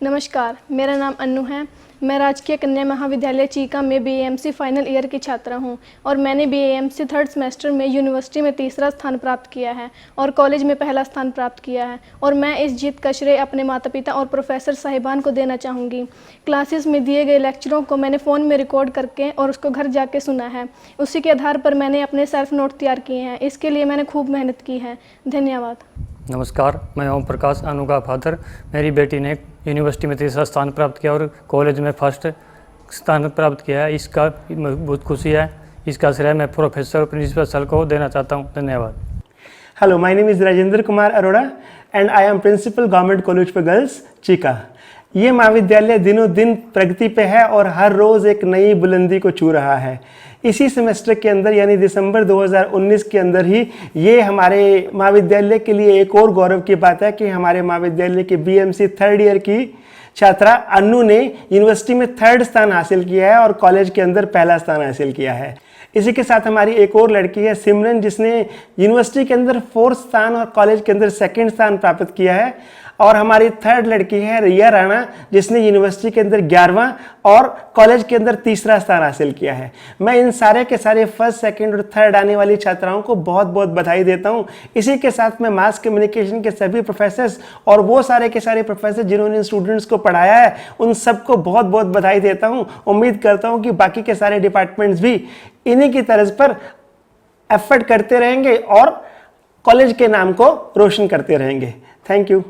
नमस्कार, मेरा नाम अन्नू है। मैं राजकीय कन्या महाविद्यालय चीका में बीएएमसी फाइनल ईयर की छात्रा हूं और मैंने बीएएमसी थर्ड सेमेस्टर में यूनिवर्सिटी में तीसरा स्थान प्राप्त किया है और कॉलेज में पहला स्थान प्राप्त किया है। और मैं इस जीत का श्रेय अपने माता पिता और प्रोफेसर साहिबान को देना चाहूँगी। क्लासेस में दिए गए लेक्चरों को मैंने फ़ोन में रिकॉर्ड करके और उसको घर जाके सुना है। उसी के आधार पर मैंने अपने सेल्फ नोट तैयार किए हैं। इसके लिए मैंने खूब मेहनत की है। धन्यवाद। नमस्कार, मैं ओम प्रकाश, अनु का फादर। मेरी बेटी ने यूनिवर्सिटी में तीसरा स्थान प्राप्त किया और कॉलेज में फर्स्ट स्थान प्राप्त किया है। इसका बहुत खुशी है। इसका श्रेय मैं प्रोफेसर और प्रिंसिपल सर को देना चाहता हूं। धन्यवाद। Hello, my name is Rajendra Kumar Arora and I am principal government college for girls Cheeka. ये महाविद्यालय दिनों दिन प्रगति पे है और हर रोज़ एक नई बुलंदी को छू रहा है। इसी सेमेस्टर के अंदर यानी दिसंबर 2019 के अंदर ही ये हमारे महाविद्यालय के लिए एक और गौरव की बात है कि हमारे महाविद्यालय के बीएमसी थर्ड ईयर की छात्रा अन्नू ने यूनिवर्सिटी में थर्ड स्थान हासिल किया है और कॉलेज के अंदर पहला स्थान हासिल किया है। इसी के साथ हमारी एक और लड़की है सिमरन, जिसने यूनिवर्सिटी के अंदर फोर्थ स्थान और कॉलेज के अंदर सेकंड स्थान प्राप्त किया है। और हमारी थर्ड लड़की है रिया राणा, जिसने यूनिवर्सिटी के अंदर 11वां और कॉलेज के अंदर तीसरा स्थान हासिल किया है। मैं इन सारे के सारे फर्स्ट, सेकंड और थर्ड आने वाली छात्राओं को बहुत बहुत बधाई देता हूं। इसी के साथ मैं मास कम्युनिकेशन के सभी प्रोफेसर्स और वो सारे के सारे प्रोफेसर जिन्होंने स्टूडेंट्स को पढ़ाया है, उन सबको बहुत बहुत बधाई देता हूँ। उम्मीद करता हूँ कि बाकी के सारे डिपार्टमेंट्स भी इन्हीं की तर्ज पर एफर्ट करते रहेंगे और कॉलेज के नाम को रोशन करते रहेंगे। Thank you.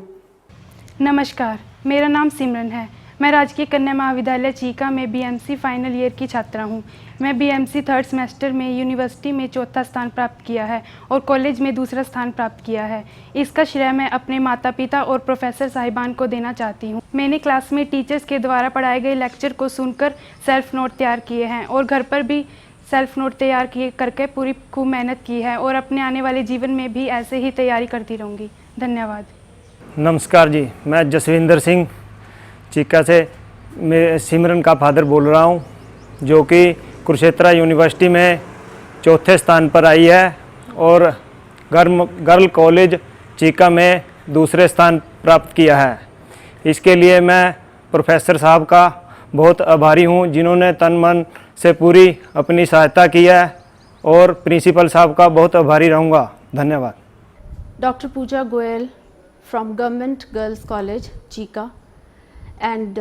नमस्कार, मेरा नाम सिमरन है। मैं राजकीय कन्या महाविद्यालय चीका में बीएमसी फाइनल ईयर की छात्रा हूं। मैं बीएमसी थर्ड सेमेस्टर में यूनिवर्सिटी में चौथा स्थान प्राप्त किया है और कॉलेज में दूसरा स्थान प्राप्त किया है। इसका श्रेय मैं अपने माता पिता और प्रोफेसर साहिबान को देना चाहती हूं। मैंने क्लास में टीचर्स के द्वारा पढ़ाए गए लेक्चर को सुनकर सेल्फ नोट तैयार किए हैं और घर पर भी सेल्फ नोट तैयार किए करके पूरी खूब मेहनत की है और अपने आने वाले जीवन में भी ऐसे ही तैयारी करती रहूँगी। धन्यवाद। नमस्कार जी, मैं जसविंदर सिंह चीका से मैं सिमरन का फादर बोल रहा हूं, जो कि कुरुक्षेत्र यूनिवर्सिटी में चौथे स्थान पर आई है और गर्ल कॉलेज चीका में दूसरे स्थान प्राप्त किया है। इसके लिए मैं प्रोफेसर साहब का बहुत आभारी हूं, जिन्होंने तन मन से पूरी अपनी सहायता की है, और प्रिंसिपल साहब का बहुत आभारी रहूँगा। धन्यवाद। Dr. Pooja Goel from Government Girls College, Chika, and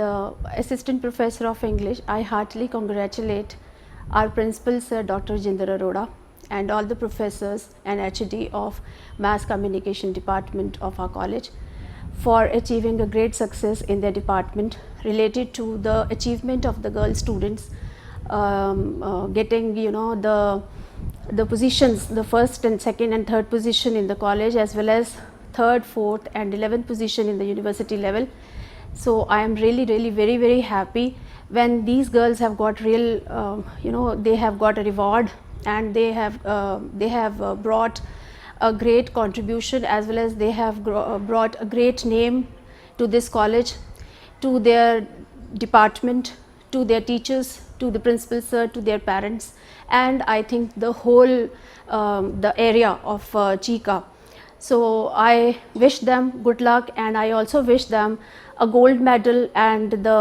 Assistant Professor of English. I heartily congratulate our Principal Sir Dr. Jinder Arora and all the professors and HOD of Mass Communication Department of our college for achieving a great success in their department related to the achievement of the girl students getting the positions, the first and second and third position in the college, as well as third, fourth and 11th position in the university level. So I am really very very happy when these girls have got real they have got a reward and they have brought a great contribution, as well as they have brought a great name to this college, to their department, to their teachers, to the principal sir, to their parents, and I think the whole the area of Chika. So I wish them good luck, and I also wish them a gold medal and the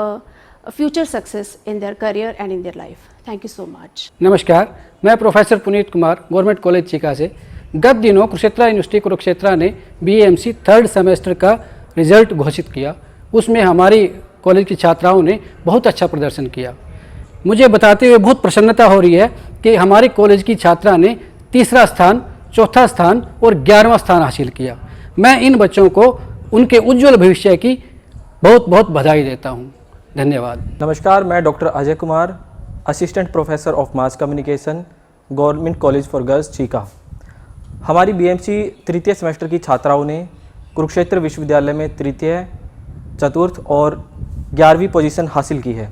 future success in their career and in their life. Thank you so much. नमस्कार, मैं professor Puneet Kumar government college Chica से। गत दिनों Kurukshetra university Kurukshetra ने BMC third semester का result घोषित किया। उसमें हमारी कॉलेज की छात्राओं ने बहुत अच्छा प्रदर्शन किया। मुझे बताते हुए बहुत प्रसन्नता हो रही है कि हमारी कॉलेज की छात्रा ने तीसरा स्थान, चौथा स्थान और 11वां स्थान हासिल किया। मैं इन बच्चों को उनके उज्जवल भविष्य की बहुत बहुत बधाई देता हूं। धन्यवाद। नमस्कार, मैं doctor Ajay Kumar, assistant professor of mass communication, government college for girls Chica. हमारी बीएमसी तृतीय सेमेस्टर की छात्राओं ने कुरुक्षेत्र विश्वविद्यालय में तृतीय, चतुर्थ और 11वीं पोजीशन हासिल की है।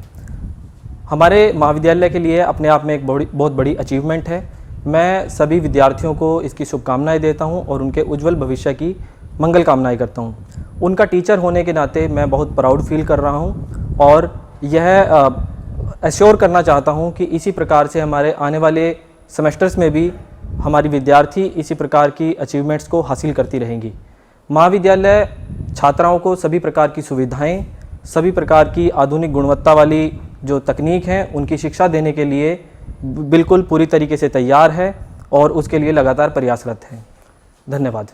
हमारे महाविद्यालय के लिए अपने आप में एक बहुत बड़ी अचीवमेंट है। मैं सभी विद्यार्थियों को इसकी शुभकामनाएं देता हूं और उनके उज्जवल भविष्य की मंगल कामनाएं करता हूं। उनका टीचर होने के नाते मैं बहुत प्राउड फील कर रहा हूं और यह एश्योर करना चाहता हूं कि इसी प्रकार से हमारे आने वाले सेमेस्टर्स में भी हमारी विद्यार्थी इसी प्रकार की अचीवमेंट्स को हासिल करती रहेंगी। महाविद्यालय छात्राओं को सभी प्रकार की सुविधाएं सभी प्रकार की आधुनिक गुणवत्ता वाली जो तकनीक हैं उनकी शिक्षा देने के लिए बिल्कुल पूरी तरीके से तैयार है और उसके लिए लगातार प्रयासरत है। धन्यवाद।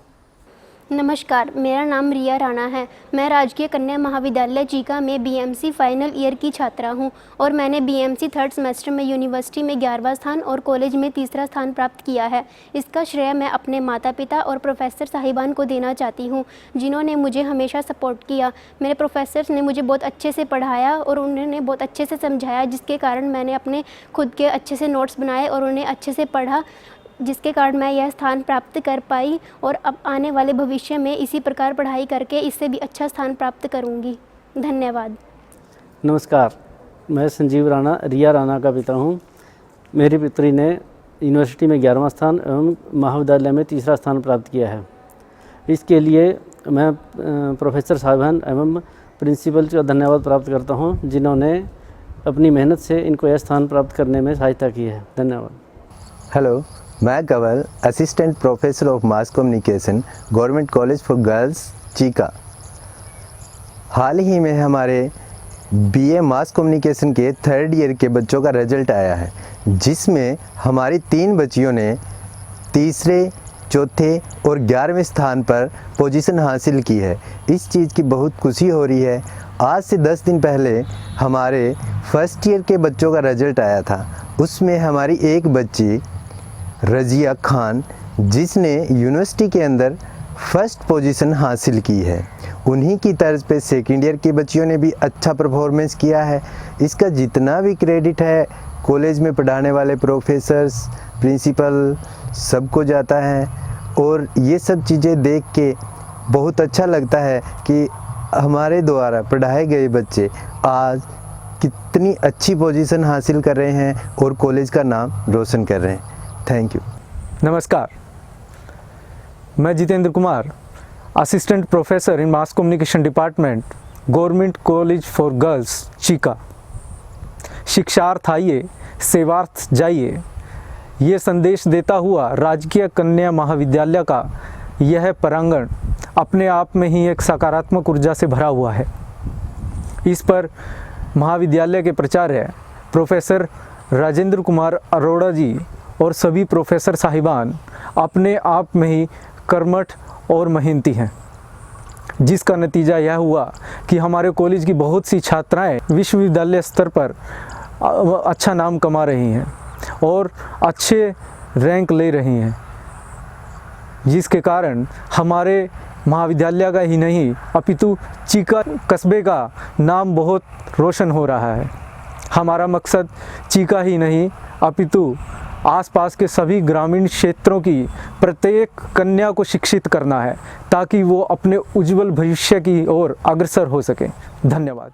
नमस्कार, मेरा नाम रिया राणा है। मैं राजकीय कन्या महाविद्यालय चीका में बीएमसी फाइनल ईयर की छात्रा हूं और मैंने बीएमसी थर्ड सेमेस्टर में यूनिवर्सिटी में 11वां स्थान और कॉलेज में तीसरा स्थान प्राप्त किया है। इसका श्रेय मैं अपने माता पिता और प्रोफेसर साहिबान को देना चाहती हूं, जिन्होंने मुझे हमेशा सपोर्ट किया। मेरे प्रोफेसर्स ने मुझे बहुत अच्छे से पढ़ाया और उन्होंने बहुत अच्छे से समझाया, जिसके कारण मैंने अपने खुद के अच्छे से नोट्स बनाए और उन्हें अच्छे से पढ़ा, जिसके कारण मैं यह स्थान प्राप्त कर पाई और अब आने वाले भविष्य में इसी प्रकार पढ़ाई करके इससे भी अच्छा स्थान प्राप्त करूंगी। धन्यवाद। नमस्कार, मैं संजीव राणा, रिया राणा का पिता हूं। मेरी पुत्री ने यूनिवर्सिटी में 11वां स्थान एवं महाविद्यालय में तीसरा स्थान प्राप्त किया है। इसके लिए मैं प्रोफेसर साहिबान एवं प्रिंसिपल का धन्यवाद प्राप्त करता हूं, जिन्होंने अपनी मेहनत से इनको यह स्थान प्राप्त करने में सहायता की है। धन्यवाद। हेलो, मैं Kanwal, assistant professor of mass communication, government college for girls Cheeka. हाल ही में हमारे बीए मास कम्युनिकेशन के 3rd ईयर के बच्चों का रिजल्ट आया है, जिसमें हमारी 3 बच्चियों ने तीसरे, चौथे और 11वें स्थान पर पोजीशन हासिल की है। इस चीज़ की बहुत खुशी हो रही है। आज से 10 दिन पहले हमारे फर्स्ट ईयर के बच्चों का रिजल्ट आया था। उसमें हमारी एक बच्ची रजिया खान, जिसने यूनिवर्सिटी के अंदर फर्स्ट पोजीशन हासिल की है, उन्हीं की तर्ज पे 2nd ईयर की बच्चियों ने भी अच्छा परफॉर्मेंस किया है। इसका जितना भी क्रेडिट है कॉलेज में पढ़ाने वाले प्रोफेसर्स, प्रिंसिपल सबको जाता है। और ये सब चीज़ें देख के बहुत अच्छा लगता है कि हमारे द्वारा पढ़ाए गए बच्चे आज कितनी अच्छी पोजीशन हासिल कर रहे हैं और कॉलेज का नाम रोशन कर रहे हैं। Thank you. नमस्कार, मैं Jitendra Kumar, assistant professor in mass communication department, government college for girls Cheeka. शिक्षार्थ आइए, सेवार्थ जाइए, ये संदेश देता हुआ राजकीय कन्या महाविद्यालय का यह प्रांगण अपने आप में ही एक सकारात्मक ऊर्जा से भरा हुआ है। इस पर महाविद्यालय के प्राचार्य प्रोफेसर राजेंद्र कुमार अरोड़ा जी और सभी प्रोफेसर साहिबान अपने आप में ही कर्मठ और मेहनती हैं, जिसका नतीजा यह हुआ कि हमारे कॉलेज की बहुत सी छात्राएं विश्वविद्यालय स्तर पर अच्छा नाम कमा रही हैं और अच्छे रैंक ले रही हैं, जिसके कारण हमारे महाविद्यालय का ही नहीं अपितु चीका कस्बे का नाम बहुत रोशन हो रहा है। हमारा मकसद चीका ही नहीं अपितु आसपास के सभी ग्रामीण क्षेत्रों की प्रत्येक कन्या को शिक्षित करना है, ताकि वो अपने उज्जवल भविष्य की ओर अग्रसर हो सके। धन्यवाद।